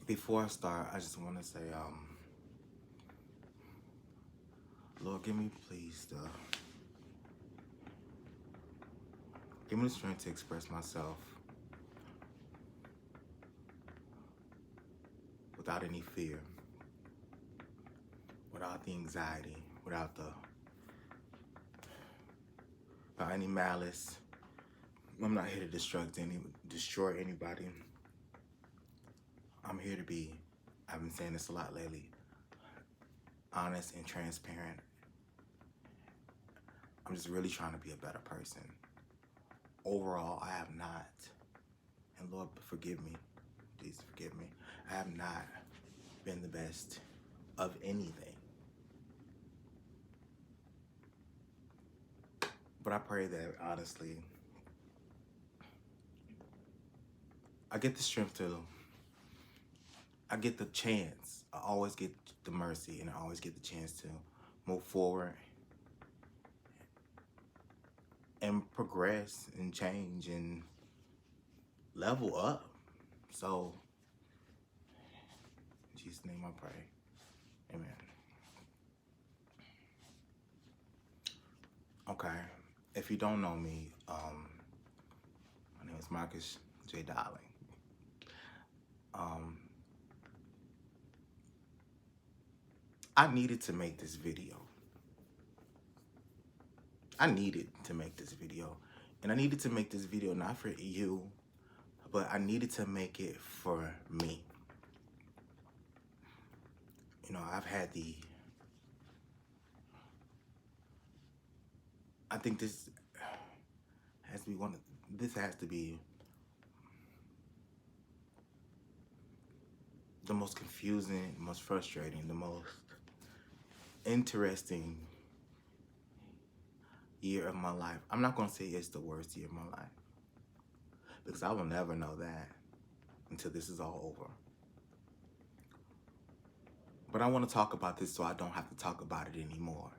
Before I start, I just want to say, Lord, give me the strength to express myself without any fear, without the anxiety, without any malice. I'm not here to destroy anybody. I'm here to be, I've been saying this a lot lately, honest and transparent. I'm just really trying to be a better person. Overall, I have not, and Lord, forgive me, please forgive me, I have not been the best of anything. But I pray that, honestly, I get the strength I get the chance, I always get the mercy, and I always get the chance to move forward and progress and change and level up. So, in Jesus' name I pray. Amen. Okay. If you don't know me, my name is Marcus J. Darling. I needed to make this video. I needed to make this video. And I needed to make this video not for you, but I needed to make it for me. You know, I've had I think this has to be this has to be the most confusing, most frustrating, the most interesting year of my life. I'm not gonna say it's the worst year of my life, because I will never know that until this is all over. But I want to talk about this so I don't have to talk about it anymore.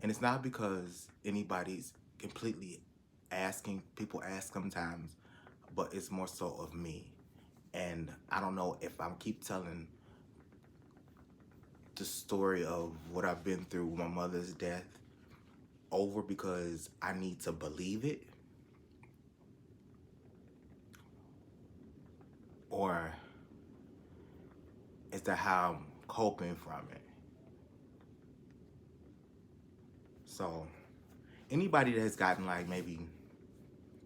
And it's not because anybody's completely asking, people ask sometimes, but it's more so of me. And I don't know if I keep telling the story of what I've been through with my mother's death over because I need to believe it, or is that how I'm coping from it? So anybody that has gotten like maybe,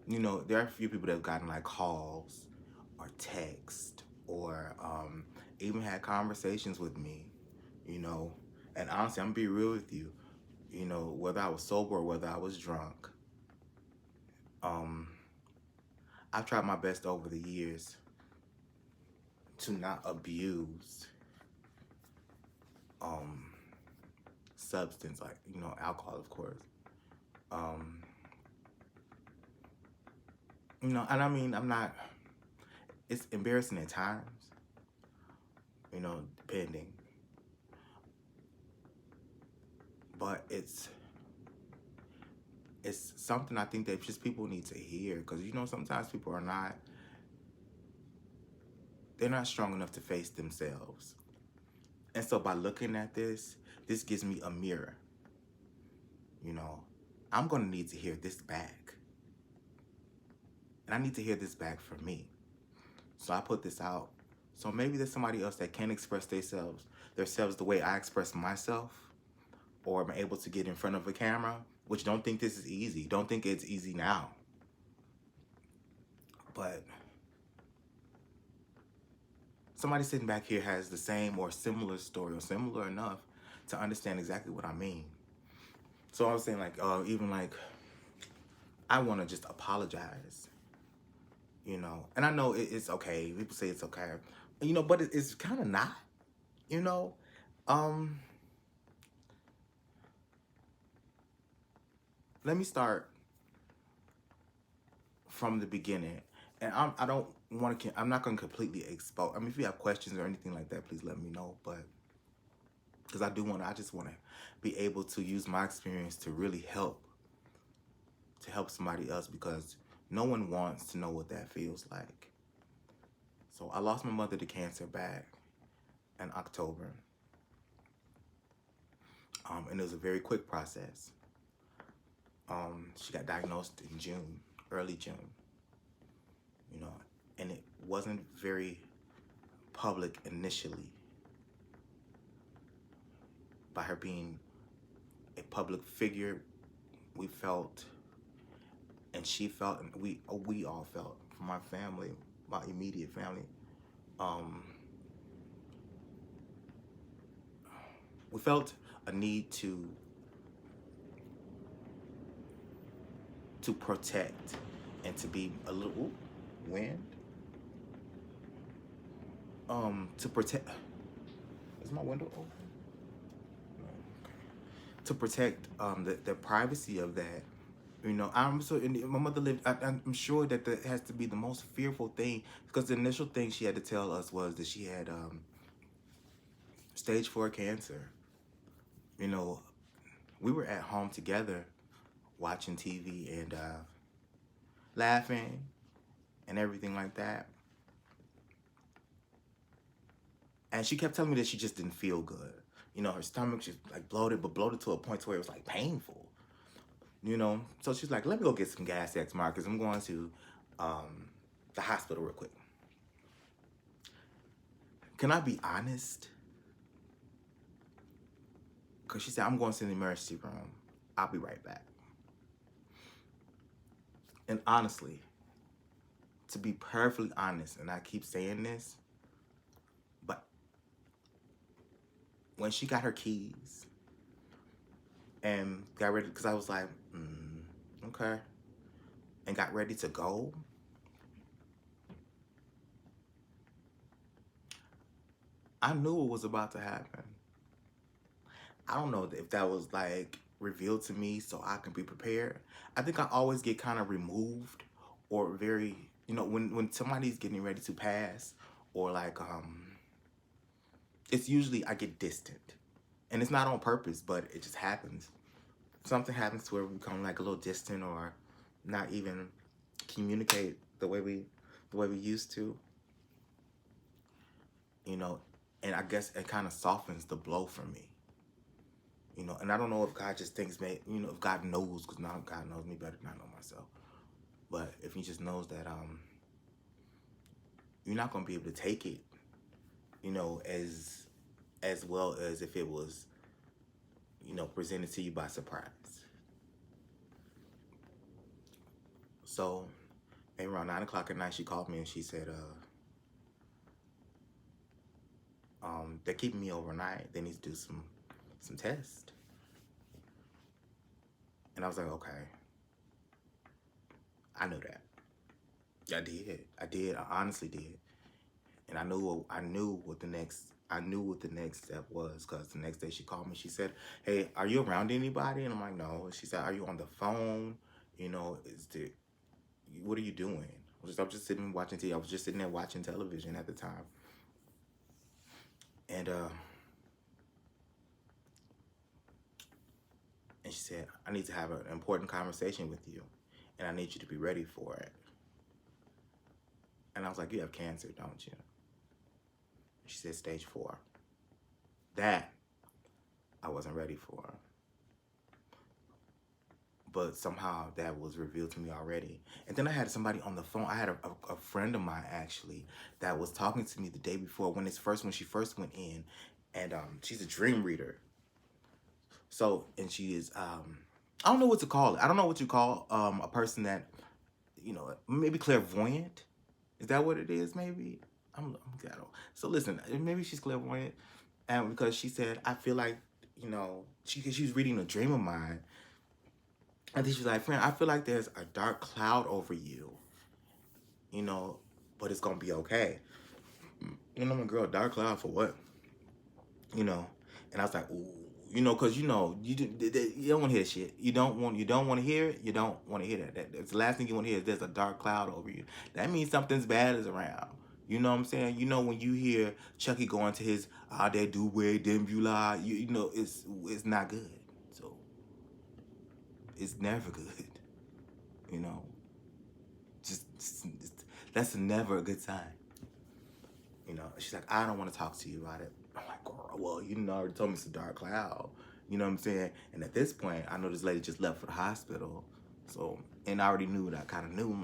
you know, there are a few people that have gotten like calls or text or even had conversations with me, you know, and honestly, I'm gonna be real with you, you know, whether I was sober or whether I was drunk, I've tried my best over the years to not abuse substance, like, you know, alcohol, of course. You know, and I mean, it's embarrassing at times, you know, depending. But it's something I think that just people need to hear, because, you know, sometimes people they're not strong enough to face themselves. And so by looking at this gives me a mirror. You know, I'm going to need to hear this back. And I need to hear this back for me. So I put this out. So maybe there's somebody else that can express themselves the way I express myself, or am able to get in front of a camera, which don't think this is easy. Don't think it's easy now. But somebody sitting back here has the same or similar story, or similar enough to understand exactly what I mean. So I was saying, like, even like, I want to just apologize, you know. And I know it's okay. People say it's okay, you know, but it's kind of not, you know. Let me start from the beginning. And I don't want to, I'm not going to completely expose. I mean, if you have questions or anything like that, please let me know. But because I just want to be able to use my experience to really help somebody else, because no one wants to know what that feels like. So I lost my mother to cancer back in October. And it was a very quick process. She got diagnosed in June, early June, you know, and it wasn't very public initially by her being a public figure. We felt, and she felt, and we all felt, from my family, my immediate family, we felt a need to protect and to be a little wind. To protect. Is my window open? No. Okay. To protect the privacy of that. You know, I'm so. And my mother lived. I'm sure that that has to be the most fearful thing, because the initial thing she had to tell us was that she had stage 4 cancer. You know, we were at home together watching TV and laughing and everything like that. And she kept telling me that she just didn't feel good. You know, her stomach just like bloated, but bloated to a point to where it was like painful. You know, so she's like, let me go get some gas X markers. I'm going to the hospital real quick. Can I be honest? Because she said, I'm going to the emergency room. I'll be right back. And honestly, to be perfectly honest, and I keep saying this, but when she got her keys and got ready, because I was like, okay, and got ready to go, I knew what was about to happen. I don't know if that was like revealed to me so I can be prepared. I think I always get kind of removed, or very, you know, when somebody's getting ready to pass, or like it's usually I get distant. And it's not on purpose, but it just happens. Something happens to where we become like a little distant, or not even communicate the way we used to. You know, and I guess it kind of softens the blow for me. You know, and I don't know if God just thinks, you know, if God knows, because now God knows me better than I know myself. But if He just knows that you're not gonna be able to take it, you know, as well as if it was, you know, presented to you by surprise. So maybe around 9 o'clock at night, she called me and she said, they're keeping me overnight. They need to do some tests. And I was like, okay. I knew that. I did. I did. I honestly did. And I knew what the next step was, because the next day she called me. She said, hey, are you around anybody? And I'm like, no. And she said, are you on the phone? You know, what are you doing? I was just sitting watching TV. I was just sitting there watching television at the time. And she said, I need to have an important conversation with you, and I need you to be ready for it. And I was like, you have cancer, don't you? She said, stage 4. That I wasn't ready for. But somehow that was revealed to me already. And then I had somebody on the phone. I had a friend of mine, actually, that was talking to me the day before when she first went in. And she's a dream reader. So, and she is, I don't know what to call it. I don't know what you call a person that, you know, maybe clairvoyant. Is that what it is, maybe? I'm ghetto. So listen, maybe she's clairvoyant. And because she said, I feel like, you know, she was reading a dream of mine. And then she's like, friend, I feel like there's a dark cloud over you, you know, but it's going to be okay. You know, my girl, dark cloud for what? You know, and I was like, ooh, you know, because, you know, you don't want to hear shit. You don't want to hear it. You don't want to hear that. That's the last thing you want to hear is there's a dark cloud over you. That means something's bad is around. You know what I'm saying? You know, when you hear Chucky going to his, they do way, dem you lie, you know, it's not good. So, it's never good. You know, just that's never a good sign. You know, she's like, I don't want to talk to you about it. well, you already told me it's a dark cloud. You know what I'm saying? And at this point, I know this lady just left for the hospital. So, and I already knew what I kind of knew.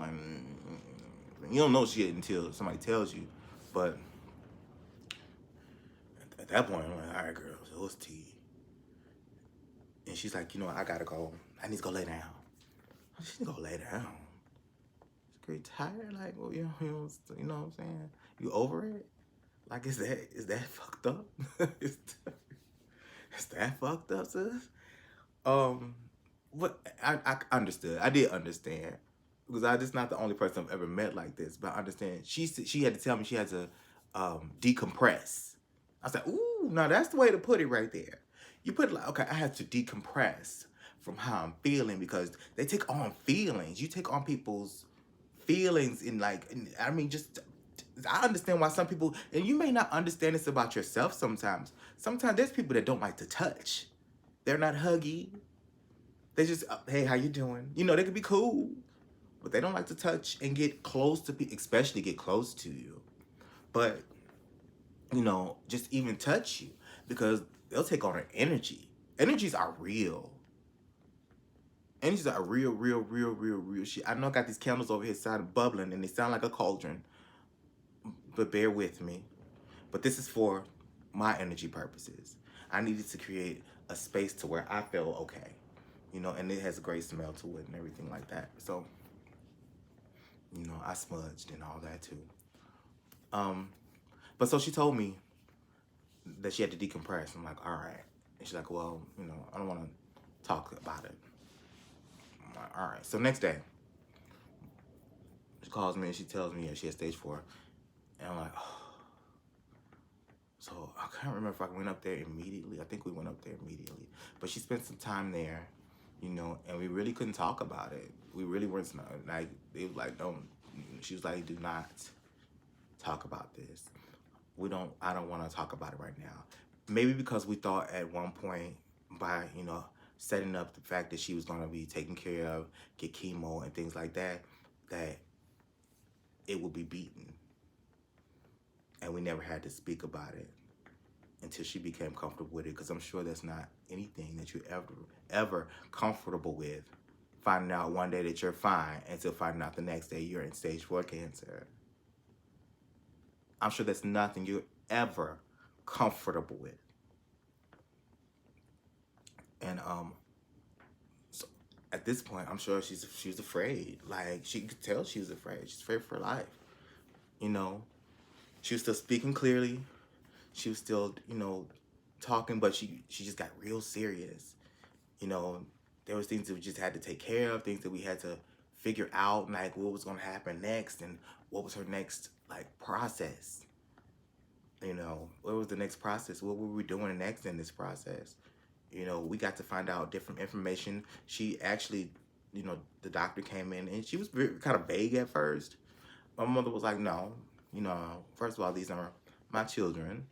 Like, you don't know shit until somebody tells you. But at that point, I'm like, all right, girl, so what's tea? And she's like, I gotta go. I need to go lay down. She need to go lay down. She's pretty tired. Like, well, you know what I'm saying? You over it? Like, is that fucked up? is that fucked up, sis? What I understood. I did understand because I just not the only person I've ever met like this. But I understand. She had to tell me she had to decompress. I was like, ooh, no, that's the way to put it right there. You put it like, okay, I have to decompress from how I'm feeling because they take on feelings. You take on people's feelings I mean, just I understand why some people, and you may not understand this about yourself sometimes. Sometimes there's people that don't like to touch. They're not huggy. They just, hey, how you doing? They could be cool, but they don't like to touch and get close to people, especially get close to you. But, just even touch you because they'll take on an energy. Energies are real. Energies are real shit. I know I got these candles over here sounding bubbling and they sound like a cauldron, but bear with me. But this is for my energy purposes. I needed to create a space to where I feel okay. And it has a great smell to it and everything like that. So, I smudged and all that too. But so she told me that she had to decompress. I'm like, all right. And she's like, well, I don't want to talk about it. I'm like, all right. So next day, she calls me and she tells me that she has stage 4. And I'm like, oh. So I can't remember if I went up there immediately. I think we went up there immediately. But she spent some time there. And we really couldn't talk about it. We really weren't, like, it was like, don't, she was like, do not talk about this. I don't want to talk about it right now. Maybe because we thought at one point by, setting up the fact that she was going to be taken care of, get chemo and things like that, that it would be beaten. And we never had to speak about it until she became comfortable with it, because I'm sure that's not anything that you're ever comfortable with. Finding out one day that you're fine until finding out the next day you're in stage 4 cancer. I'm sure that's nothing you're ever comfortable with. And so at this point, I'm sure she's afraid. Like, she could tell she was afraid. She's afraid for her life. She was still speaking clearly. She was still, talking, but she just got real serious. There was things that we just had to take care of, things that we had to figure out, like what was going to happen next and what was her next, process. What was the next process? What were we doing next in this process? We got to find out different information. She actually, the doctor came in and she was kind of vague at first. My mother was like, no, first of all, these are my children.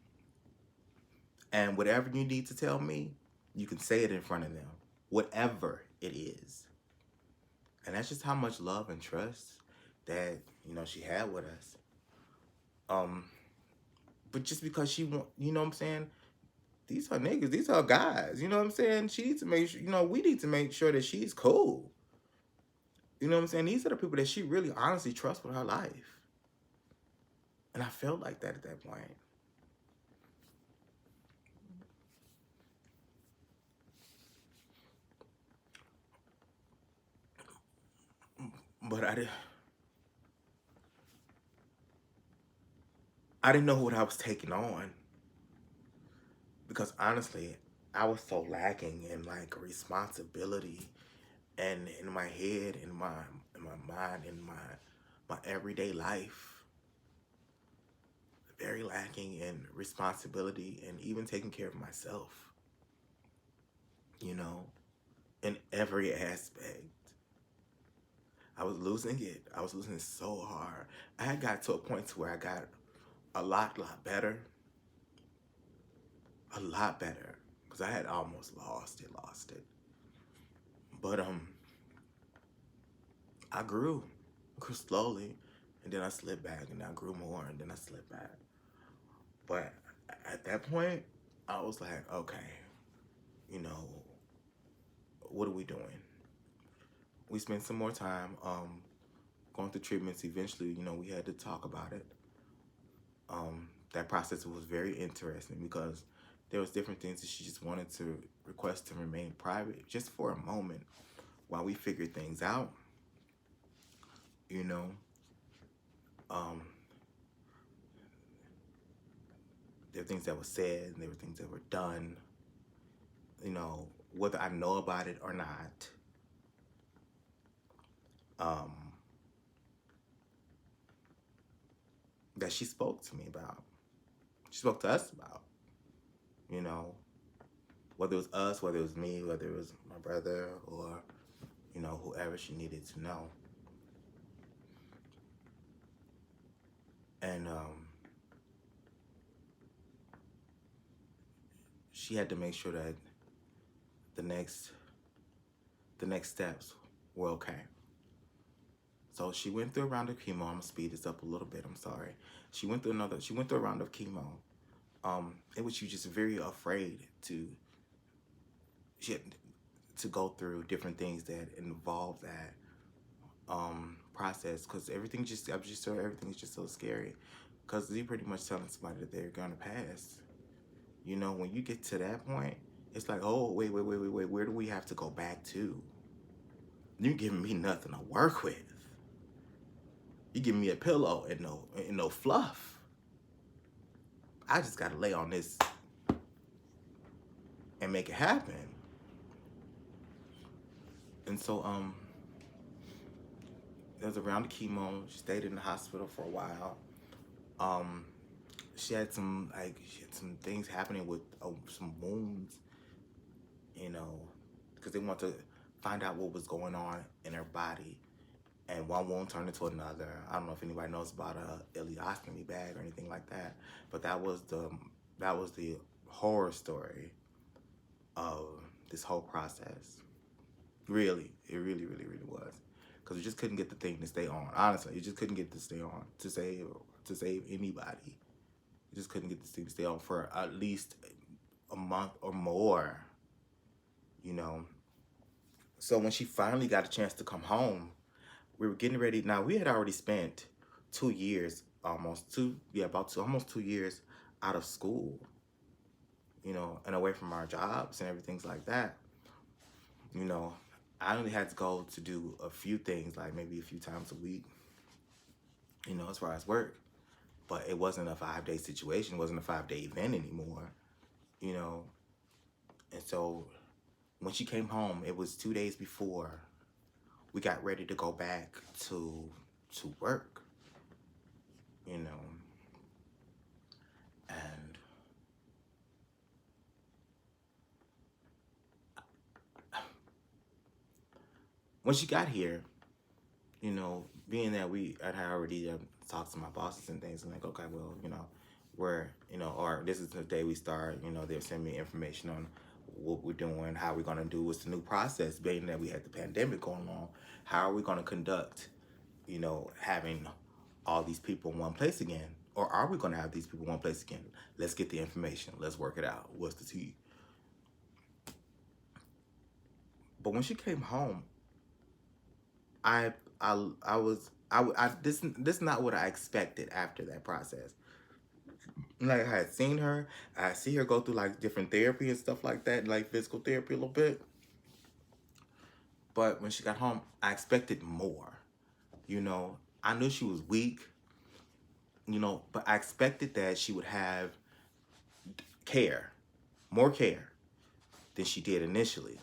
And whatever you need to tell me, you can say it in front of them. Whatever it is. And that's just how much love and trust that, she had with us. But just because she want, what I'm saying? These are niggas, these are guys, what I'm saying? She needs to make sure, we need to make sure that she's cool. What I'm saying? These are the people that she really honestly trusts with her life. And I felt like that at that point. But I didn't know what I was taking on. Because honestly, I was so lacking in responsibility and in my head, in my mind, in my everyday life. Very lacking in responsibility and even taking care of myself. In every aspect. I was losing it. I was losing it so hard. I had got to a point to where I got a lot better. A lot better. Because I had almost lost it. But I grew slowly. And then I slipped back. And I grew more. And then I slipped back. But at that point, I was like, okay, you know, what are we doing? We spent some more time going through treatments. Eventually, we had to talk about it. That process was very interesting because there was different things that she just wanted to request to remain private just for a moment while we figured things out. You know, um, there were things that were said, and there were things that were done. Whether I know about it or not, um, that she spoke to me about. She spoke to us about. You know, whether it was us, whether it was me, whether it was my brother, or whoever she needed to know. And she had to make sure that the next steps were okay. So she went through a round of chemo. I'm gonna speed this up a little bit. I'm sorry. She went through a round of chemo. In which she was just very afraid she had to go through different things that involve that process, because everything is just so scary, because you're pretty much telling somebody that they're gonna pass. When you get to that point, it's like, oh, wait, where do we have to go back to? You giving me nothing to work with. You giving me a pillow and no fluff. I just gotta lay on this and make it happen. And so there was a round of chemo. She stayed in the hospital for a while. She had some things happening with some wounds, because they want to find out what was going on in her body. And one wound turned into another. I don't know if anybody knows about a ileostomy bag or anything like that, but that was the horror story of this whole process. Really, it really, really, really was, because we just couldn't get the thing to stay on. Honestly, you just couldn't get to stay on to save anybody. You just couldn't get this thing to stay on for at least a month or more. So when she finally got a chance to come home, we were getting ready. Now, we had already spent 2 years, almost 2 years out of school, and away from our jobs and everything like that. I only had to go to do a few things, like maybe a few times a week, as far as work. But it wasn't a 5-day situation. It wasn't a 5-day event anymore, And so when she came home, it was 2 days before we got ready to go back to work, and when she got here, being that I had already talked to my bosses and things, and like, okay, well, or this is the day we start, they'll send me information on what we're doing, how we're going to do. It's the new process, being that we had the pandemic going on. How are we going to conduct, having all these people in one place again? Or are we going to have these people in one place again? Let's get the information. Let's work it out. What's the tea? But when she came home, this is not what I expected after that process. Like, I had seen her, I see her go through like different therapy and stuff like that, like physical therapy a little bit. But when she got home, I expected more. I knew she was weak, but I expected that she would have more care than she did initially.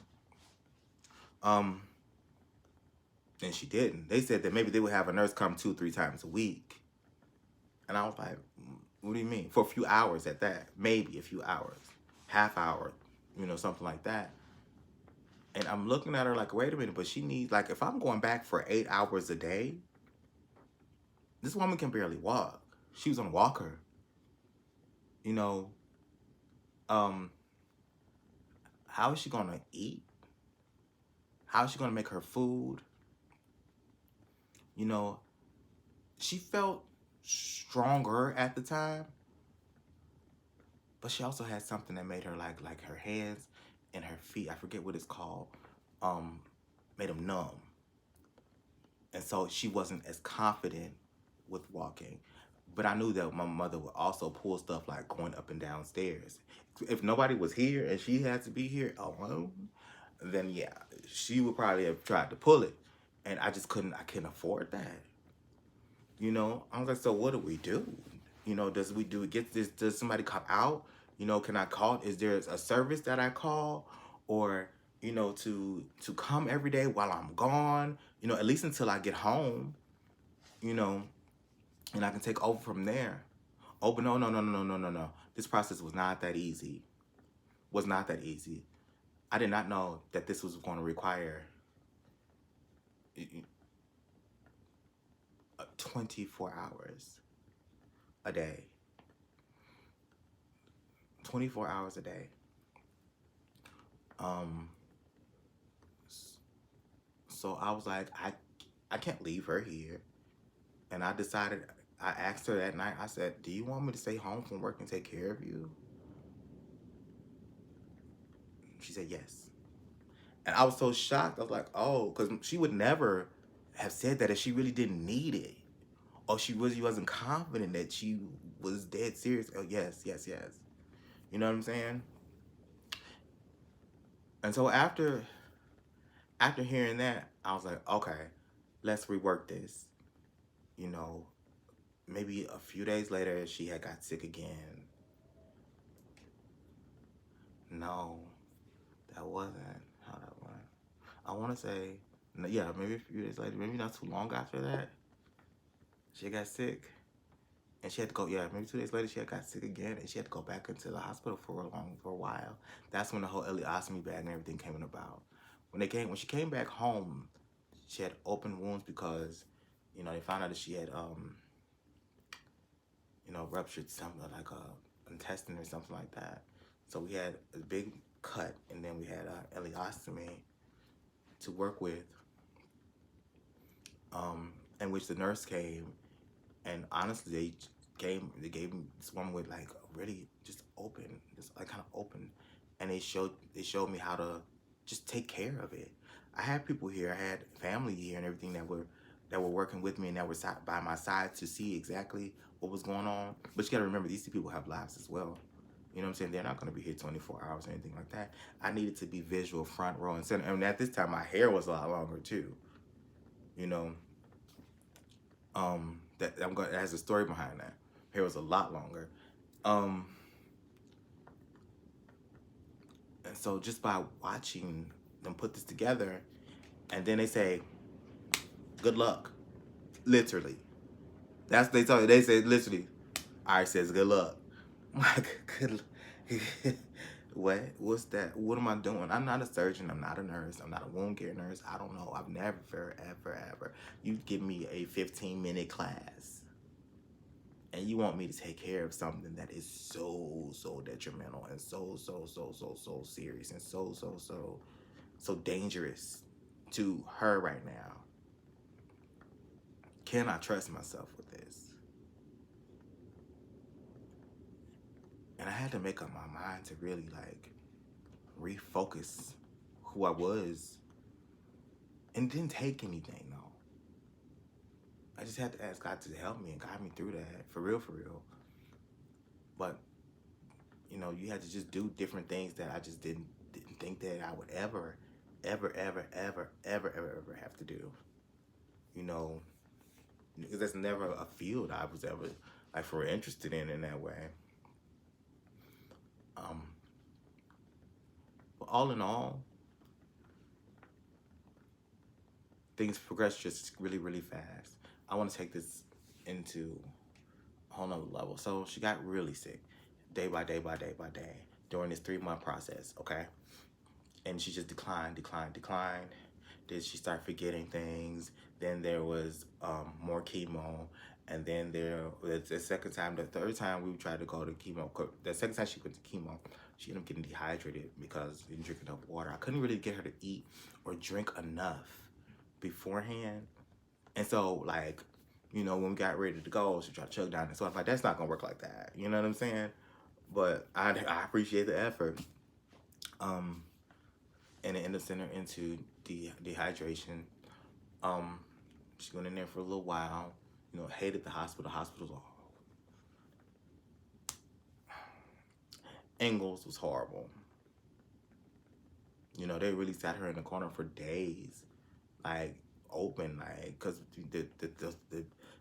And she didn't. They said that maybe they would have a nurse come 2-3 times a week. And I was like, what do you mean? For a few hours at that. Maybe a few hours. Half hour, something like that. And I'm looking at her like, wait a minute, but she needs, like, if I'm going back for 8 hours a day, this woman can barely walk. She was on a walker. How is she going to eat? How is she going to make her food? She felt stronger at the time, But she also had something that made her like her hands and her feet, I forget what it's called, um, made them numb. And so she wasn't as confident with walking. But I knew that my mother would also pull stuff like going up and down stairs. If nobody was here and she had to be here alone, then yeah, she would probably have tried to pull it. And I just couldn't, I couldn't afford that. You know, I was like, so what do we do? You know, does we do get this? Does somebody come out? You know, can I call? Is there a service that I call, or you know, to come every day while I'm gone? You know, at least until I get home. You know, and I can take over from there. Oh, but no, no, no, no, no, no, no, no. This process was not that easy. Was not that easy. I did not know that this was going to require 24 hours a day. 24 hours a day. Um, so I was like, I can't leave her here. And I decided, I asked her that night, I said, do you want me to stay home from work and take care of you? She said, yes. And I was so shocked. I was like, oh, because she would never have said that if she really didn't need it. Or she really wasn't confident that she was dead serious. Oh, yes, yes, yes. You know what I'm saying? And so after hearing that, I was like, okay, let's rework this. You know, maybe a few days later, she had got sick again. No, that wasn't how that went. I want to say, yeah, maybe a few days later, maybe not too long after that, she got sick. And she had to go, yeah, maybe 2 days later, she had got sick again, and she had to go back into the hospital for a while. That's when the whole ileostomy bag and everything came about. When she came back home, she had open wounds because, you know, they found out that she had, you know, ruptured something like a intestine or something like that. So we had a big cut, and then we had ileostomy to work with, in which the nurse came, and honestly, they gave me this one with like really just open, just like kind of open, and they showed me how to just take care of it. I had people here, I had family here and everything that were working with me and that were by my side to see exactly what was going on. But you gotta remember, these two people have lives as well. You know what I'm saying? They're not gonna be here 24 hours or anything like that. I needed to be visual, front row and center. And at this time, my hair was a lot longer too. You know, that it has a story behind that. Hair was a lot longer. Um, and so just by watching them put this together, and then they say, "Good luck," literally. That's they told you. They said literally. I says, "Good luck." I'm like, good. What? What's that? What am I doing? I'm not a surgeon. I'm not a nurse. I'm not a wound care nurse. I don't know. I've never, ever. You give me a 15-minute class, and you want me to take care of something that is so detrimental and so serious and so dangerous to her right now. Can I trust myself with this? And I had to make up my mind to really like refocus who I was. And it didn't take anything though. I just had to ask God to help me and guide me through that, for real, for real. But you know, you had to just do different things that I just didn't think that I would ever have to do. You know, because that's never a field I was ever like for interested in that way. But all in all, things progress just really fast. I want to take this into a whole nother level. So she got really sick, day by day during this 3-month process. Okay, and she just declined. Did she start forgetting things? Then there was more chemo, and then the second time, the third time we tried to go to chemo. The second time she went to chemo, she ended up getting dehydrated because she didn't drink enough water. I couldn't really get her to eat or drink enough beforehand, and so like, you know, when we got ready to go, she tried to choke down, and so I was like, that's not gonna work like that. You know what I'm saying? But I appreciate the effort. Um, and it ended up sending her into dehydration. Um, she went in there for a little while. You know, hated the hospital. The hospital's all Ingles was horrible. You know, they really sat her in the corner for days, like open, like because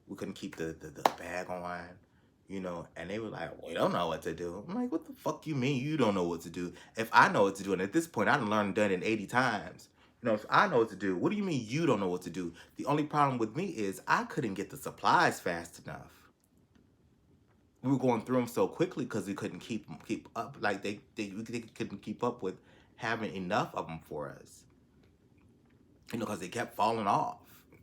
we couldn't keep the bag on, you know, and they were like, we don't know what to do. I'm like, what the fuck you mean you don't know what to do? If I know what to do, and at this point I done learned and done it 80 times. You know, if I know what to do, what do you mean you don't know what to do? The only problem with me is I couldn't get the supplies fast enough. We were going through them so quickly because we couldn't keep up. Like they couldn't keep up with having enough of them for us. You know, because they kept falling off.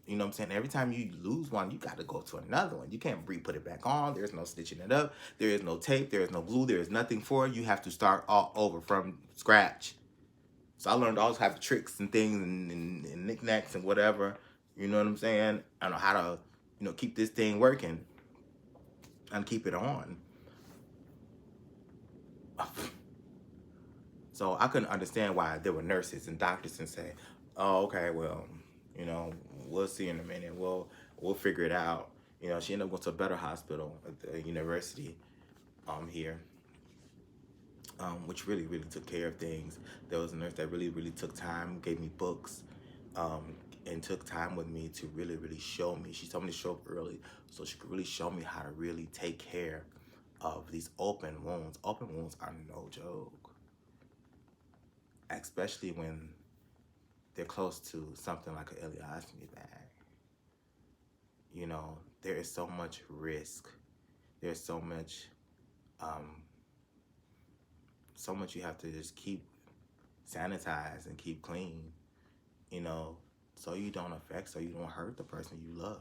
You know what I'm saying? Every time you lose one, you got to go to another one. You can't re-put it back on. There's no stitching it up. There is no tape. There is no glue. There is nothing for it. You have to start all over from scratch. So I learned all types of tricks and things and knickknacks and whatever. You know what I'm saying? I know how to, you know, keep this thing working and keep it on. So I couldn't understand why there were nurses and doctors and say, "Oh, okay, well, you know, we'll see in a minute. We'll figure it out." You know, she ended up going to a better hospital at the university here, which really took care of things. There was a nurse that really took time, gave me books, and took time with me to really show me. She told me to show up early so she could really show me how to really take care of these open wounds. Open wounds are no joke, especially when they're close to something like an ileostomy bag. You know, there is so much risk. There's um, so much you have to just keep sanitized and keep clean, you know, so you don't affect, so you don't hurt the person you love.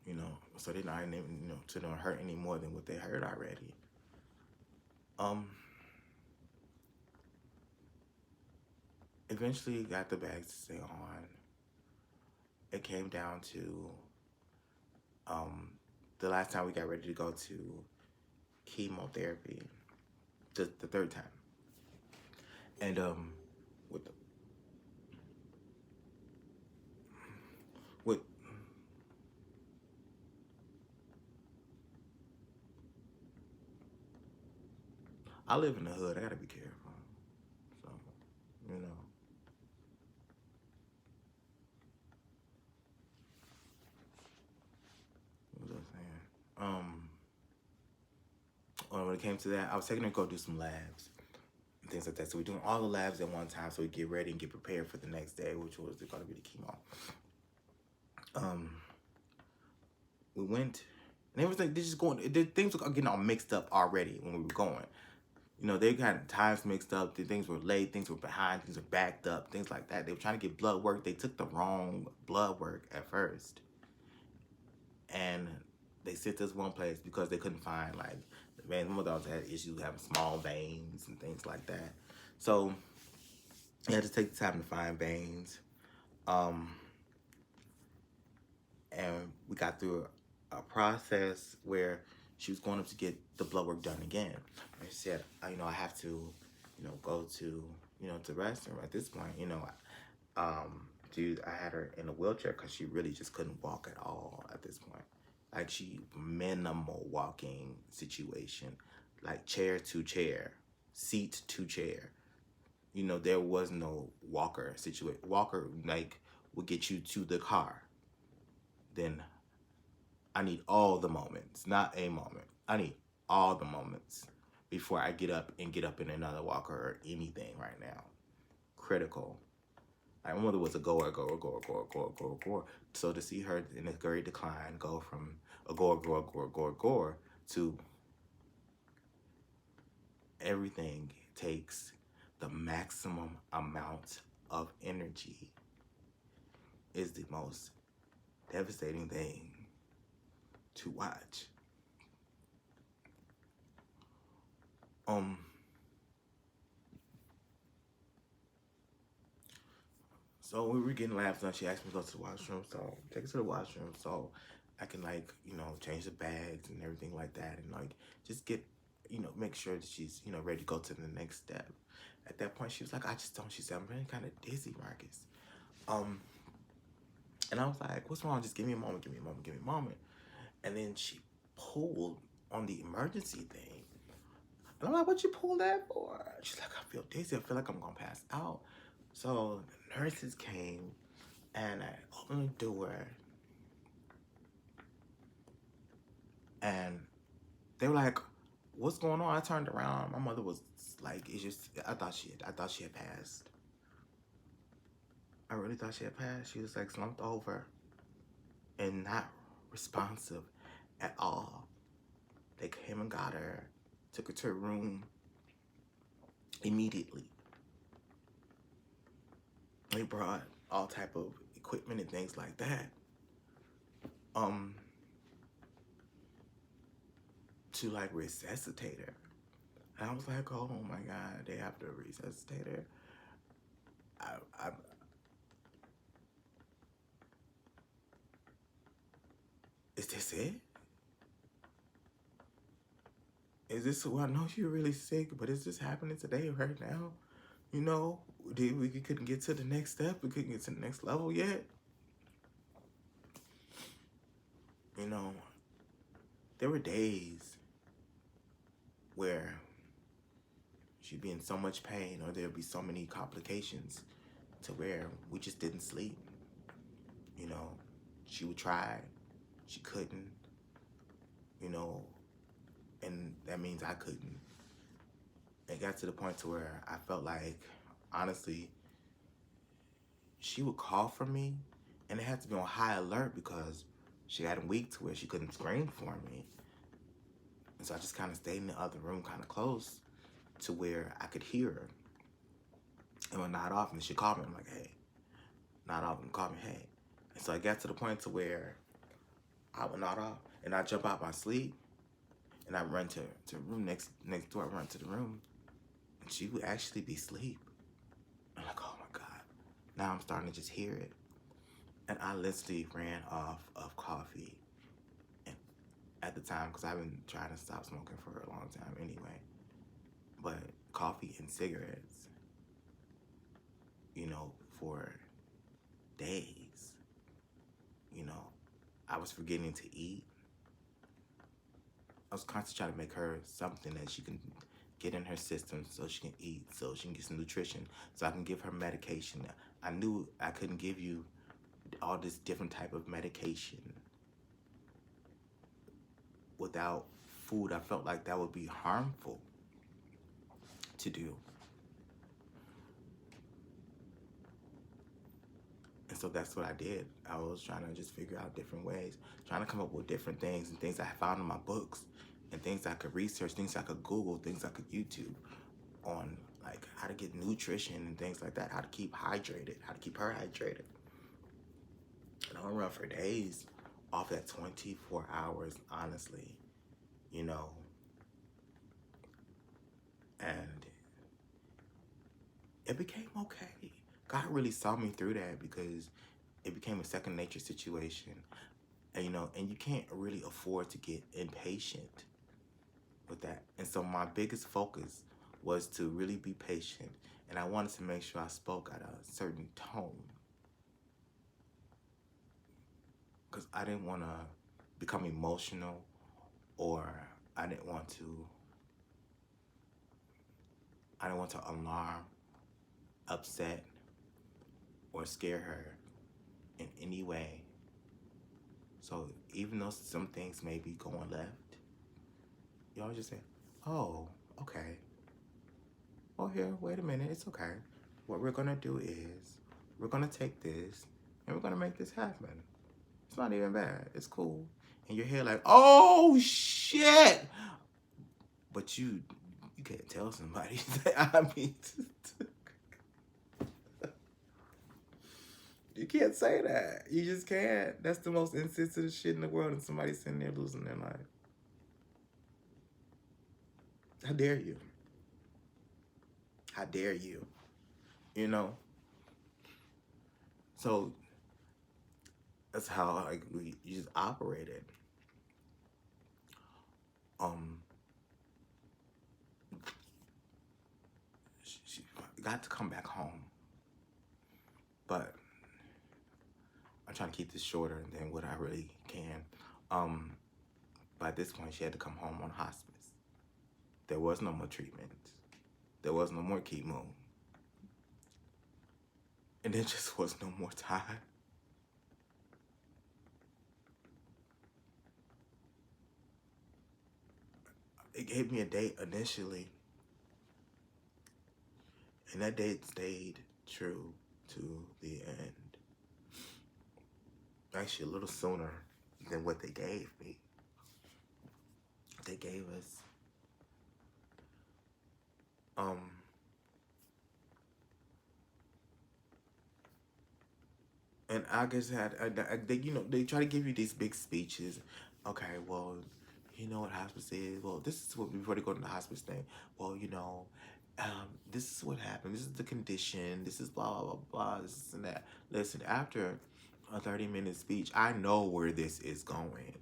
You know, so they're not, you know, to don't hurt any more than what they hurt already. Um, Eventually got the bags to stay on. It came down to um, the last time we got ready to go to chemotherapy, the third time. And with the, with I live in the hood. I gotta be careful. So, you know, what was I saying? When it came to that, I was taking her to go do some labs and things like that. So we're doing all the labs at one time, so we get ready and get prepared for the next day, which was going to be the chemo. Um, we went, and it was like they just going. Things were getting all mixed up already when we were going. You know, they got times mixed up. Things were late. Things were behind. Things were backed up. Things like that. They were trying to get blood work. They took the wrong blood work at first, and they sent us one place because they couldn't find like the veins. My mother had issues having small veins and things like that. So you had to take the time to find veins. Um, and we got through a process where she was going up to get the blood work done again. And she said, you know, I have to, you know, go to, you know, to the restroom at this point. You know, dude, I had her in a wheelchair because she really just couldn't walk at all at this point. Like she minimal walking situation, like chair to chair, seat to chair. You know, there was no walker situation. Walker like would get you to the car. Then I need all the moments, not a moment. I need all the moments before I get up in another walker or anything right now. Critical. Like my mother was a goer. So to see her in a great decline go from a goer to everything takes the maximum amount of energy is the most devastating thing to watch. Um, so we were getting laps done. She asked me to go to the washroom, so take her to the washroom. So I can like, change the bags and everything like that, and like just get, make sure that she's, ready to go to the next step. At that point, she was like, I just don't. She said, I'm really kind of dizzy, Marcus. Um, and I was like, what's wrong? Just give me a moment, give me a moment, give me a moment. And then she pulled on the emergency thing. And I'm like, what you pull that for? She's like, I feel dizzy. I feel like I'm gonna pass out. So the nurses came and I opened the door and they were like, what's going on? I turned around. My mother was like, I thought she had passed. I really thought she had passed. She was like slumped over and not responsive at all. They came and got her, took her to her room immediately. They brought all type of equipment and things like that. To like resuscitate her. And I was like, oh my God, they have to resuscitate her. I is this it? Is this, well, I know you're really sick, but is this happening today, right now? We couldn't get to the next step. We couldn't get to the next level yet. There were days where she'd be in so much pain or there'd be so many complications to where we just didn't sleep. She would try, she couldn't, and that means I couldn't. It got to the point to where I felt like, honestly, she would call for me and it had to be on high alert because she got weak to where she couldn't scream for me. And so I just kind of stayed in the other room kind of close to where I could hear her. And when not off, and she called me, I'm like, hey. Not off, and call me, hey. And so I got to the point to where I would nod off and I jump out my sleep and I run to the room next door. I run to the room and she would actually be asleep. I'm like, oh my God. Now I'm starting to just hear it. And I literally ran off of coffee. And at the time, because I've been trying to stop smoking for a long time anyway. But coffee and cigarettes, for days. I was forgetting to eat. I was constantly trying to make her something that she can get in her system so she can eat, so she can get some nutrition, so I can give her medication. I knew I couldn't give you all this different type of medication without food. I felt like that would be harmful to do. And so that's what I did. I was trying to just figure out different ways, trying to come up with different things and things I found in my books and things I could research, things I could Google, things I could YouTube on, like how to get nutrition and things like that, how to keep hydrated, how to keep her hydrated. And I run for days off that 24 hours, honestly, and it became okay. God really saw me through that because it became a second nature situation. And, and you can't really afford to get impatient with that. And so my biggest focus was to really be patient. And I wanted to make sure I spoke at a certain tone. Because I didn't want to become emotional, or I didn't want to alarm, upset, or scare her in any way. So even though some things may be going left, y'all just say, oh, okay. Oh, here, wait a minute, it's okay. What we're gonna do is, we're gonna take this, and we're gonna make this happen. It's not even bad, it's cool. And your head like, oh, shit! But you can't tell somebody that, I mean, you can't say that. You just can't. That's the most insensitive shit in the world, and somebody's sitting there losing their life. How dare you? How dare you? So That's how like we just operated. Um, she got to come back home, but I'm trying to keep this shorter than what I really can. Um, by this point, she had to come home on hospice. There was no more treatment. There was no more chemo. And there just was no more time. It gave me a date initially, and that date stayed true to the end. Actually, a little sooner than what they gave me. They gave us, and I guess they, you know, they try to give you these big speeches. Okay, well, you know what hospice is. Well, this is what before they go to the hospice thing. Well, you know, this is what happened. This is the condition. This is blah blah blah blah. This and that. Listen, after a 30-minute speech, I know where this is going.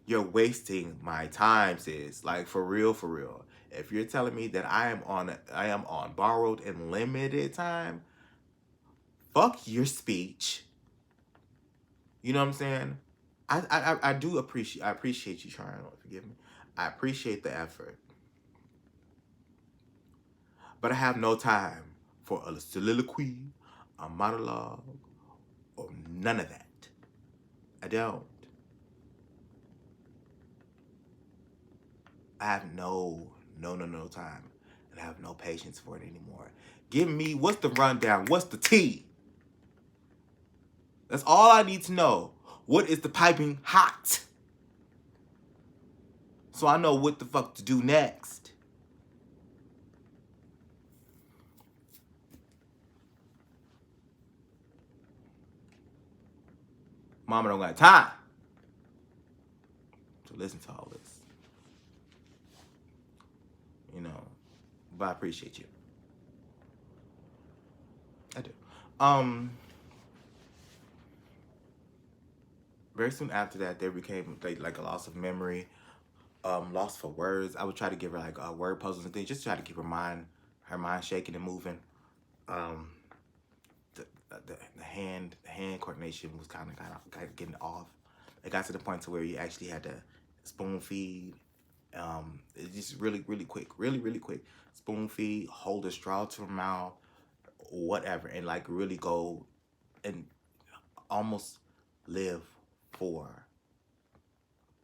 You're wasting my time, sis. Like for real, for real. If you're telling me that I am on borrowed and limited time, fuck your speech. You know what I'm saying? I do appreciate you trying. Forgive me. I appreciate the effort, but I have no time for a soliloquy, a monologue, or none of that. I don't. I have no time, and I have no patience for it anymore. Give me what's the rundown? What's the tea? That's all I need to know. What is the piping hot? So I know what the fuck to do next. Mama don't got time to listen to all this. You know, but I appreciate you. I do. Very soon after that, there became like a loss of memory, loss for words. I would try to give her like word puzzles and things, just try to keep her mind shaking and moving. The hand coordination was kind of getting off. It got to the point to where you actually had to spoon feed. It's just really quick, really quick. Spoon feed, hold a straw to her mouth, whatever, and like really go and almost live for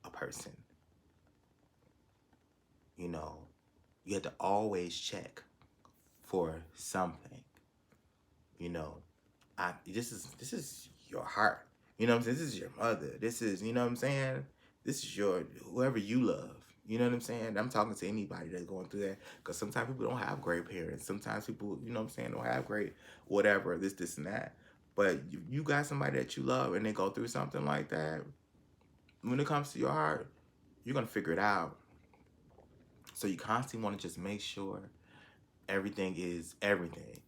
a person. You know, you had to always check for something. You know, this is your heart. You know what I'm saying? This is your mother. This is, you know what I'm saying? This is your whoever you love. You know what I'm saying? I'm talking to anybody that's going through that, because sometimes people don't have great parents. Sometimes people, you know what I'm saying, don't have great whatever, this and that. But you got somebody that you love and they go through something like that. When it comes to your heart, you're gonna figure it out. So you constantly want to just make sure everything is everything.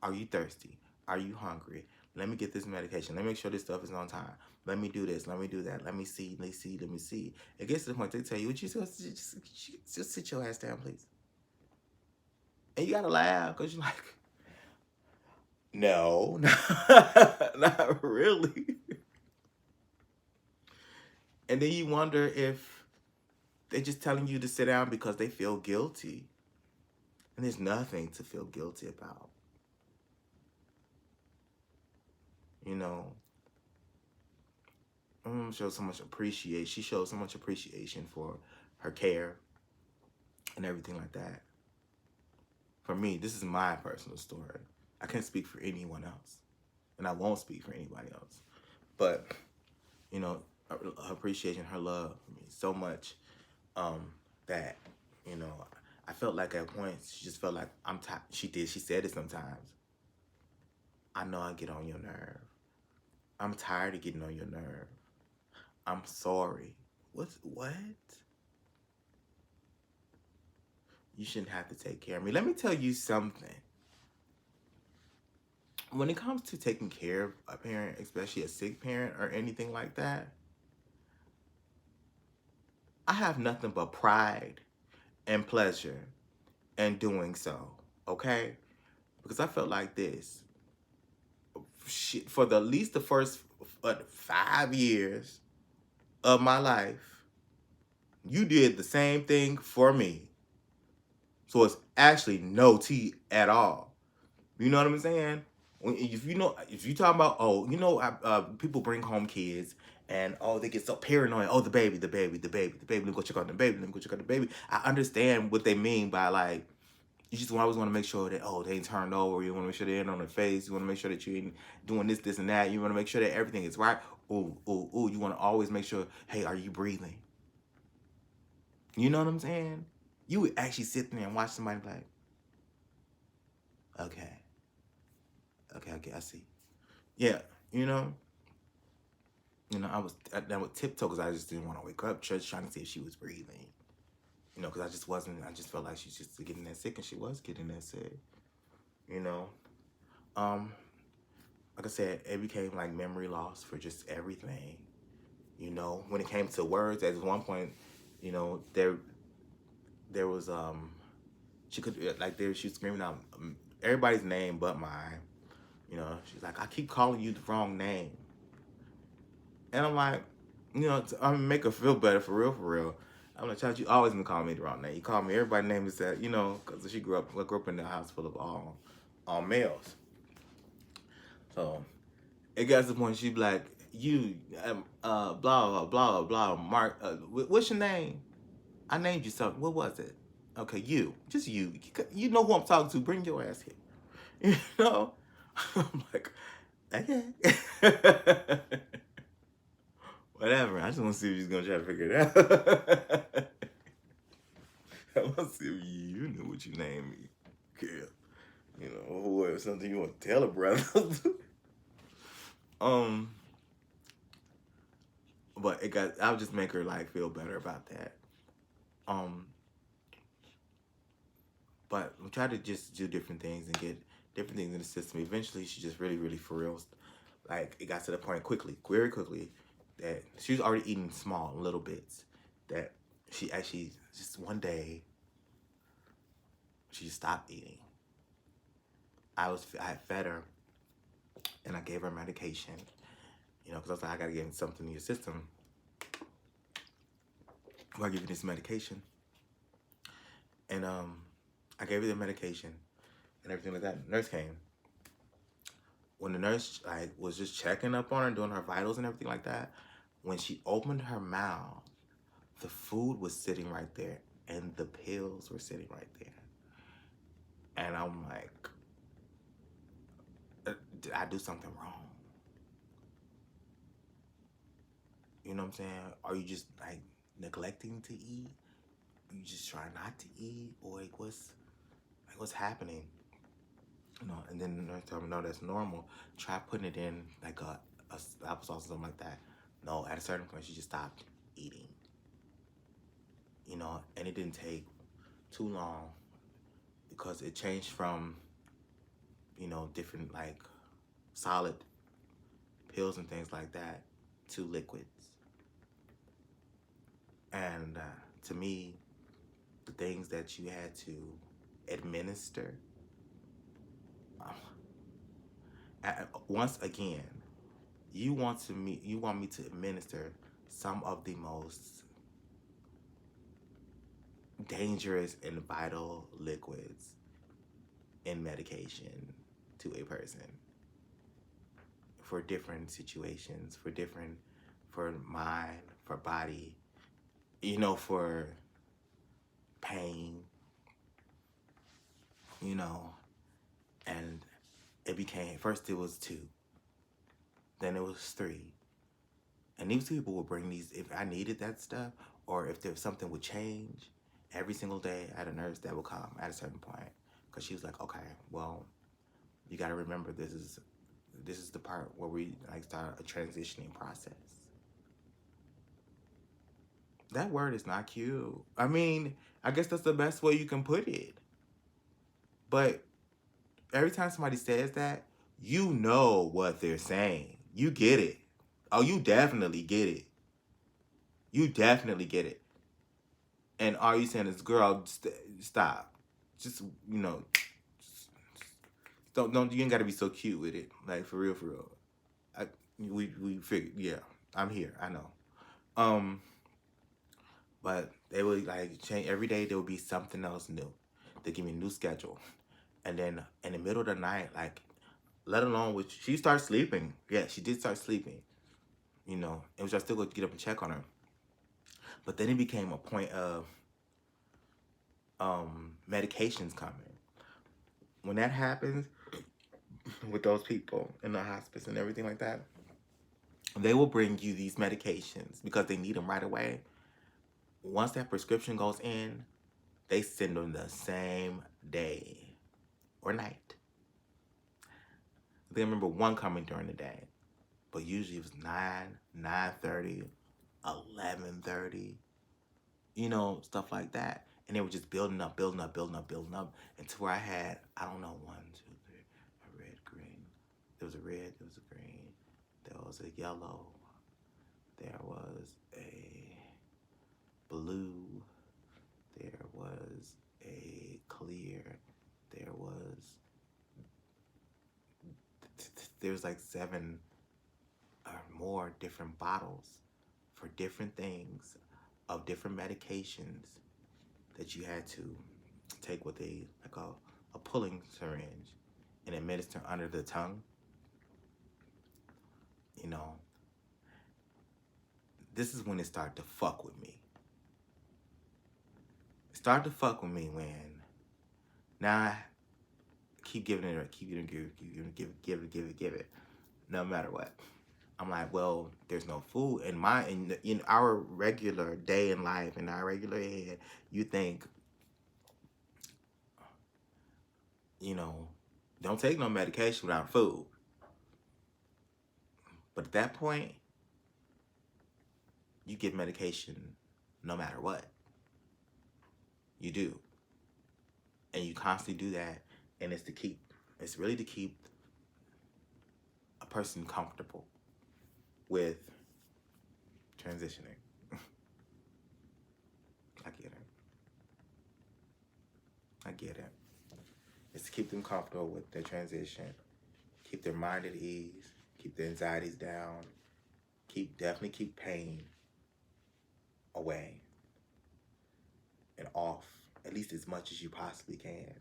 Are you thirsty? Are you hungry? Let me get this medication. Let me make sure this stuff is on time. Let me do this. Let me do that. Let me see. Let me see. Let me see. It gets to the point they tell you, "Would you just sit your ass down, please?" And you gotta laugh because you're like, no, not really. And then you wonder if they're just telling you to sit down because they feel guilty. And there's nothing to feel guilty about. You know, shows so much appreciation. She shows so much appreciation for her care and everything like that. For me, this is my personal story. I can't speak for anyone else, and I won't speak for anybody else. But you know, her appreciation, her love for me so much that you know, I felt like at points she just felt like I'm tired. She said it sometimes. I know I get on your nerve. I'm tired of getting on your nerve. I'm sorry. What? You shouldn't have to take care of me. Let me tell you something. when it comes to taking care of a parent, especially a sick parent or anything like that, I have nothing but pride and pleasure in doing so. Okay? Because I felt like this. For the at least the first 5 years of my life, you did the same thing for me. So it's actually no tea at all. You know what I'm saying? If you talk about, people bring home kids and they get so paranoid. Oh, the baby, the baby, the baby, the baby. Let me go check on the baby. Let me go check on the baby. I understand what they mean by like, you just always want to make sure that they ain't turned over. You want to make sure they ain't on their face. You want to make sure that you ain't doing this, this, and that. You want to make sure that everything is right. Ooh, ooh, ooh. You want to always make sure. Hey, are you breathing? You know what I'm saying? You would actually sit there and watch somebody like, okay, okay, I see. Yeah, you know, I would tiptoe because I just didn't want to wake up. Church trying to see if she was breathing. Because I just wasn't. I just felt like she's just getting that sick, and she was getting that sick. You know, um, like I said, it became like memory loss for just everything. When it came to words, at one point, there was she could she was screaming out everybody's name but mine. She's like, I keep calling you the wrong name. And I'm like, I'm make her feel better for real, for real. I'm like, child, you always been calling me the wrong name. You call me everybody's name is that, because she grew up in a house full of all males. So it got to the point she'd be like, you, blah, blah, blah, blah, Mark, what's your name? I named you something. What was it? Okay, you. Just you. You know who I'm talking to. Bring your ass here. I'm like, okay. Whatever. I just want to see if she's going to try to figure it out. I want to see if you knew what you named me. Girl. Or something you want to tell a brother. But I'll just make her like feel better about that. But we try to just do different things and get different things in the system. Eventually, she just really, really for real. Like, it got to the point very quickly, that she was already eating small, little bits. That she actually, just one day, she stopped eating. I had fed her, and I gave her medication. Because I was like, I got to get something in your system. I give you this medication. And I gave her the medication and everything like that. The nurse came. When the nurse was just checking up on her, doing her vitals and everything like that, when she opened her mouth, the food was sitting right there and the pills were sitting right there. And I'm like, did I do something wrong? You know what I'm saying? Are you just like neglecting to eat? You just try not to eat? Or what's happening? And then the nurse told me, no, that's normal. Try putting it in like a applesauce or something like that. No, at a certain point, she just stopped eating. And it didn't take too long because it changed from, different like solid pills and things like that to liquids. And to me, the things that you had to administer, once again, you want me to administer some of the most dangerous and vital liquids in medication to a person for different situations, for mind, for body, for pain, and it became, first it was 2, then it was 3. And these people would bring these, if I needed that stuff, or if there was something would change, every single day I had a nurse that would come at a certain point. Because she was like, okay, well, you got to remember this is the part where we start a transitioning process. That word is not cute. I mean, I guess that's the best way you can put it. But every time somebody says that, You know what they're saying. You get it. Oh, you definitely get it. You definitely get it. And all you saying is, girl, stop. Just, don't. You ain't got to be so cute with it. Like, for real, for real. We figured, yeah, I'm here. I know. Um, but they would like change every day. There would be something else new. They give me a new schedule, and then in the middle of the night, like, let alone which she started sleeping. Yeah, she did start sleeping. It was I still going to get up and check on her. But then it became a point of medications coming. When that happens with those people in the hospice and everything like that, they will bring you these medications because they need them right away. Once that prescription goes in, they send them the same day or night. I remember one coming during the day, but usually it was 9, 9:30, 11:30, stuff like that. And they were just building up, building up, building up, building up until where I had, I don't know, 1, 2, 3, a red, green. There was a red, there was a green, there was a yellow, there was a blue, there was a clear, there was like 7 or more different bottles for different things of different medications that you had to take with a pulling syringe and administer under the tongue. This is when it started to fuck with me. It started to fuck with me when now I keep giving it, give it, no matter what. I'm like, well, there's no food in our regular day in life, in our regular head. You think, don't take no medication without food. But at that point, you get medication no matter what. You do. And you constantly do that. And it's really to keep a person comfortable with transitioning. I get it. It's to keep them comfortable with their transition. Keep their mind at ease. Keep their anxieties down. Definitely keep pain away and off, at least as much as you possibly can.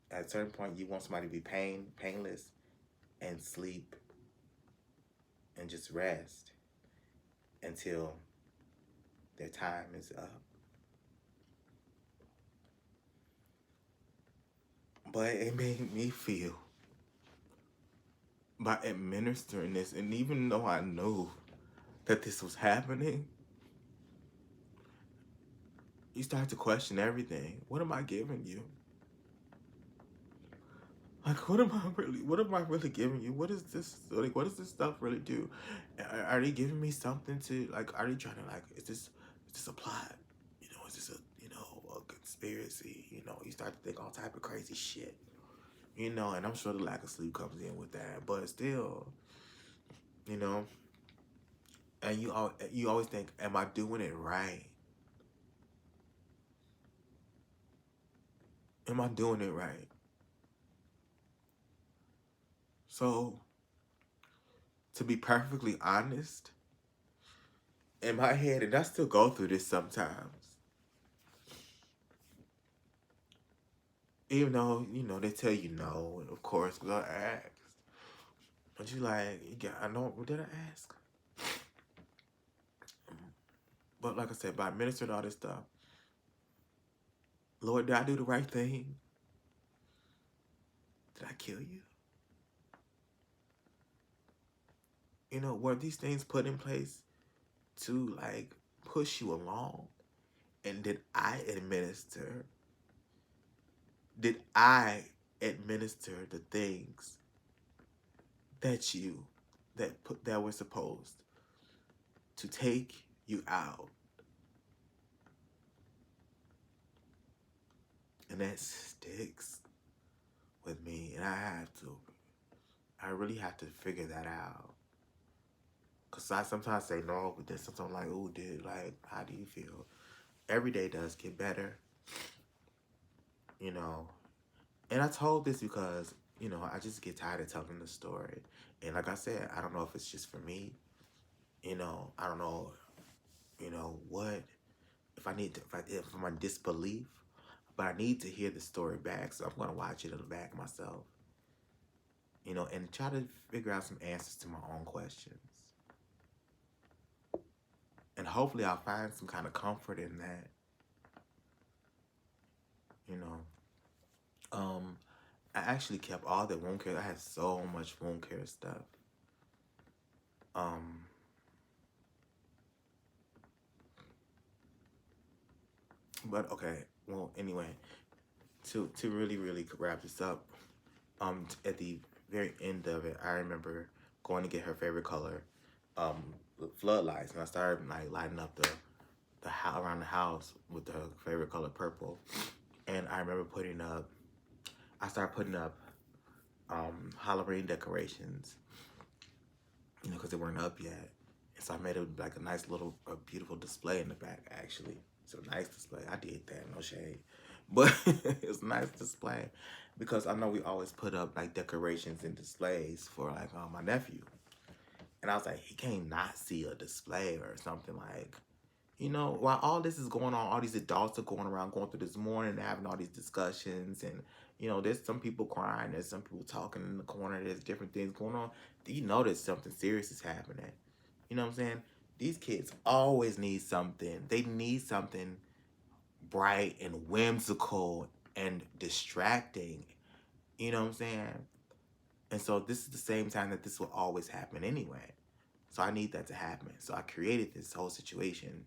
At a certain point, you want somebody to be painless, and sleep and just rest until their time is up. But it made me feel, by administering this, and even though I knew that this was happening, you start to question everything. What am I giving you? Like, what am I really giving you? What is this, like, what does this stuff really do? Are they giving me something to, like, are they trying to, like, is this a plot? Is this a conspiracy? You start to think all type of crazy shit. And I'm sure the lack of sleep comes in with that, but still, and you always think, am I doing it right? Am I doing it right? So, to be perfectly honest, in my head, and I still go through this sometimes, even though, they tell you no, and of course, because I asked. But you like, I know, what did I ask? But like I said, by administering all this stuff, Lord, did I do the right thing? Did I kill you? Were these things put in place to, like, push you along? And did I administer the things that were supposed to take you out? And that sticks with me. And I really have to figure that out. Because I sometimes say no, but then sometimes I'm like, oh, dude, like, how do you feel? Every day does get better, you know. And I told this because, I just get tired of telling the story. And like I said, I don't know if it's just for me. I don't know, what, if I need to, if I'm in disbelief, but I need to hear the story back. So I'm going to watch it in the back myself, and try to figure out some answers to my own questions. And hopefully I'll find some kind of comfort in that, you know. I actually kept all the wound care. I had so much wound care stuff. Um, but okay. Well, anyway, to really really wrap this up. At the very end of it, I remember going to get her favorite color, floodlights, and I started like lighting up the around the house with her favorite color, purple. And I remember I started putting up Halloween decorations, because they weren't up yet. And so I made it like a beautiful display in the back, actually. It's a nice display. I did that, no shade. But it's a nice display because I know we always put up like decorations and displays for like my nephew. And I was like, he can't not see a display or something like, while all this is going on, all these adults are going around, going through this morning, and having all these discussions, and there's some people crying, there's some people talking in the corner, there's different things going on. You know that something serious is happening. You know what I'm saying? These kids always need something. They need something bright and whimsical and distracting. You know what I'm saying? And so this is the same time that this will always happen anyway. So I need that to happen. So I created this whole situation.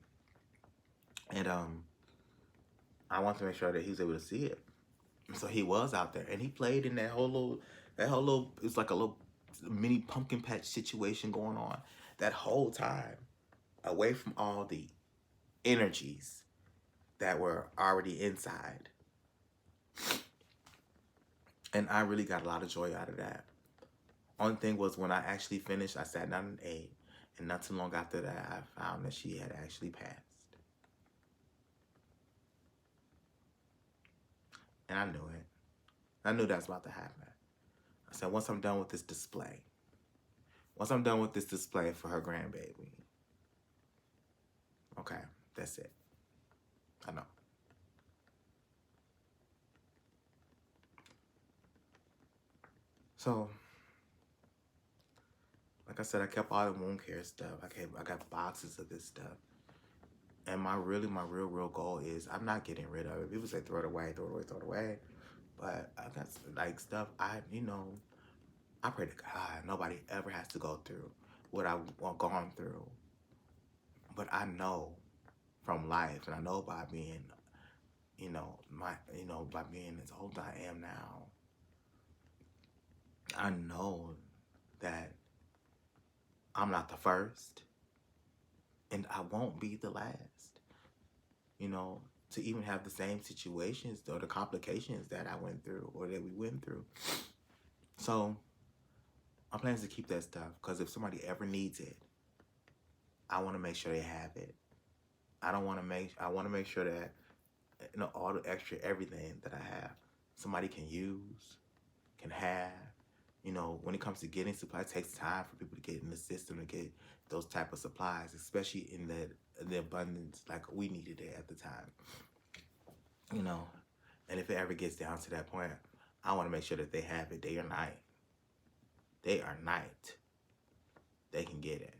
And I want to make sure that he was able to see it. So he was out there, and he played in that whole little. It was like a little mini pumpkin patch situation going on that whole time, away from all the energies that were already inside. And I really got a lot of joy out of that. Only thing was when I actually finished, I sat down and ate, and not too long after that, I found that she had actually passed. And I knew it. I knew that was about to happen. I said, once I'm done with this display, for her grandbaby, okay, that's it. I know. So, like I said, I kept all the wound care stuff. I got boxes of this stuff. And my real goal is I'm not getting rid of it. People say throw it away. But I got like stuff I pray to God nobody ever has to go through what I've gone through. But I know from life, and I know by being, by being as old as I am now, I know that I'm not the first, and I won't be the last. To even have the same situations or the complications that I went through or that we went through. So my plan is to keep that stuff because if somebody ever needs it, I want to make sure they have it. I want to make sure that all the extra everything that I have, somebody can use, can have. When it comes to getting supplies, it takes time for people to get in the system to get those type of supplies, especially in the abundance like we needed it at the time. And if it ever gets down to that point, I want to make sure that they have it day or night. Day or night, they can get it.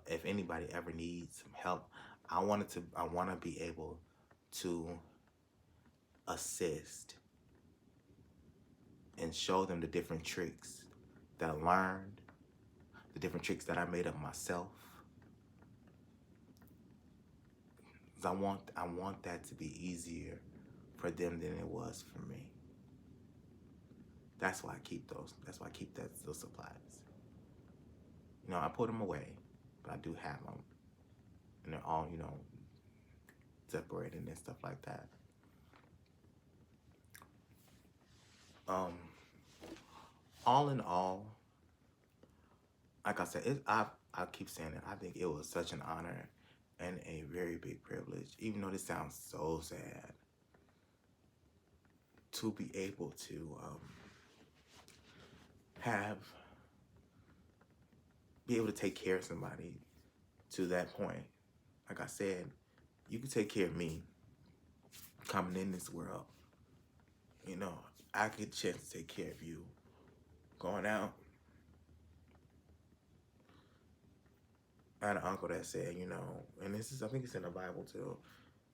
If anybody ever needs some help, I want to be able to assist and show them the different tricks that I learned, the different tricks that I made up myself. I want that to be easier for them than it was for me. That's why I keep those. That's why I keep those supplies. I put them away, but I do have them, and they're all separated and stuff like that. Um, all in all, like I said, I keep saying it. I think it was such an honor and a very big privilege, even though this sounds so sad, to be able to have be able to take care of somebody to that point. Like I said, you can take care of me coming in this world. You know, I get a chance to take care of you going out. I had an uncle that said, you know, and this is, I think it's in the Bible too.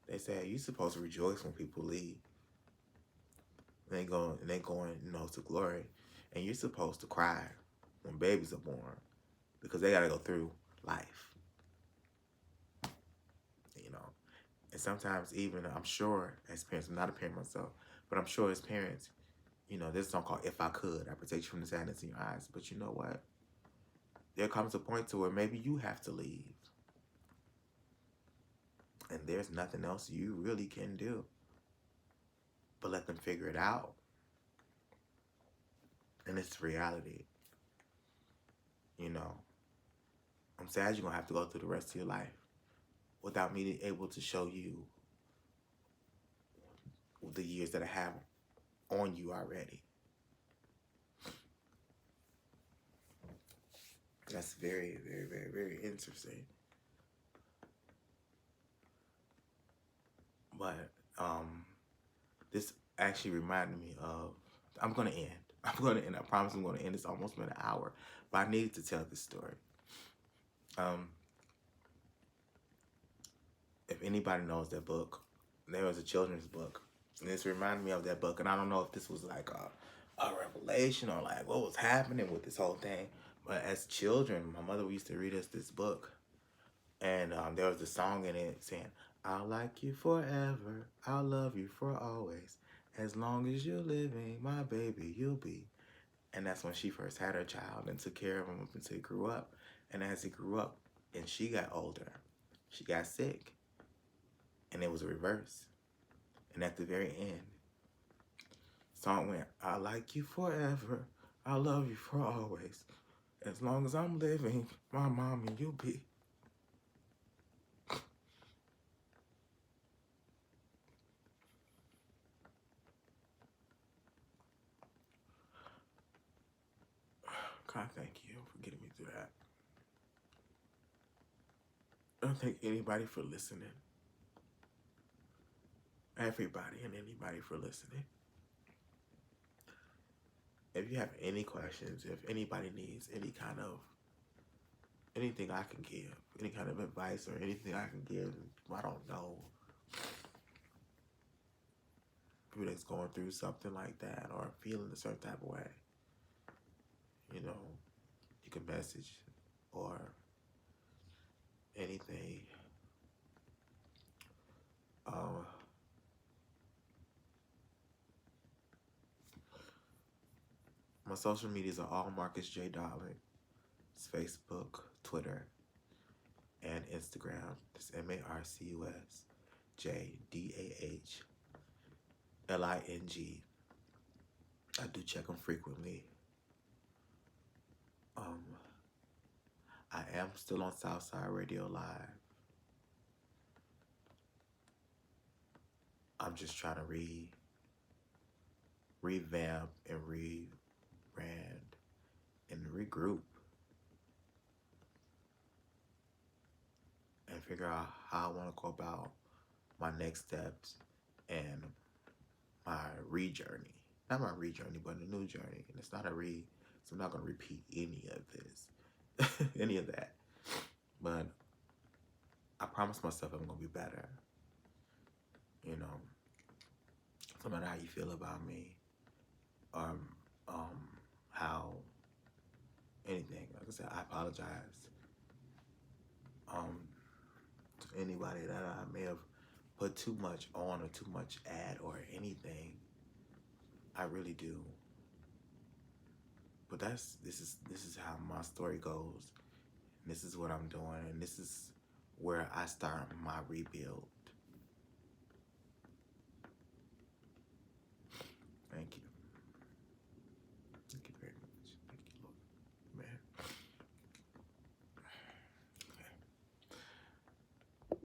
They said you're supposed to rejoice when people leave. They going, you know, to glory, and you're supposed to cry when babies are born because they got to go through life. You know, and sometimes even I'm sure as parents, I'm not a parent myself, but I'm sure as parents, you know, there's a song called "If I Could." I protect you from the sadness in your eyes, but you know what? There comes a point to where maybe you have to leave, and there's nothing else you really can do but let them figure it out. And it's reality. You know, I'm sad you're gonna have to go through the rest of your life without me able to show you the years that I have on you already. That's very, very, very, very interesting. But this actually reminded me of, I'm gonna end. I'm gonna end. I promise I'm gonna end. It's almost been an hour, but I needed to tell this story. If anybody knows that book, there was a children's book, and this reminded me of that book. And I don't know if this was like a revelation or like what was happening with this whole thing. But as children, my mother used to read us this book, and there was a song in it saying, "I'll like you forever, I'll love you for always, as long as you're living, my baby, you'll be." And that's when she first had her child and took care of him up until he grew up. And as he grew up and she got older, she got sick. And it was a reverse. And at the very end, the song went, "I like you forever, I love you for always. As long as I'm living, my mommy, you'll be." God, thank you for getting me through that. I thank anybody for listening. Everybody and anybody for listening. If you have any questions, if anybody needs any kind of anything I can give, any kind of advice or anything I can give, I don't know, people that's going through something like that or feeling a certain type of way, you know, you can message or anything. My social medias are all Marcus J. Darling. It's Facebook, Twitter, and Instagram. It's MarcusJDahling. I do check them frequently. I am still on Southside Radio Live. I'm just trying to revamp and rebrand and regroup and figure out how I want to go about my next steps and my re-journey. Not my re-journey, but a new journey. And it's not a so I'm not going to repeat any of this, any of that. But I promise myself I'm going to be better. You know, no matter how you feel about me, or how anything. Like I said, I apologize to anybody that I may have put too much on or too much at or anything. I really do. But this is how my story goes. And this is what I'm doing, and this is where I start my rebuild. Thank you.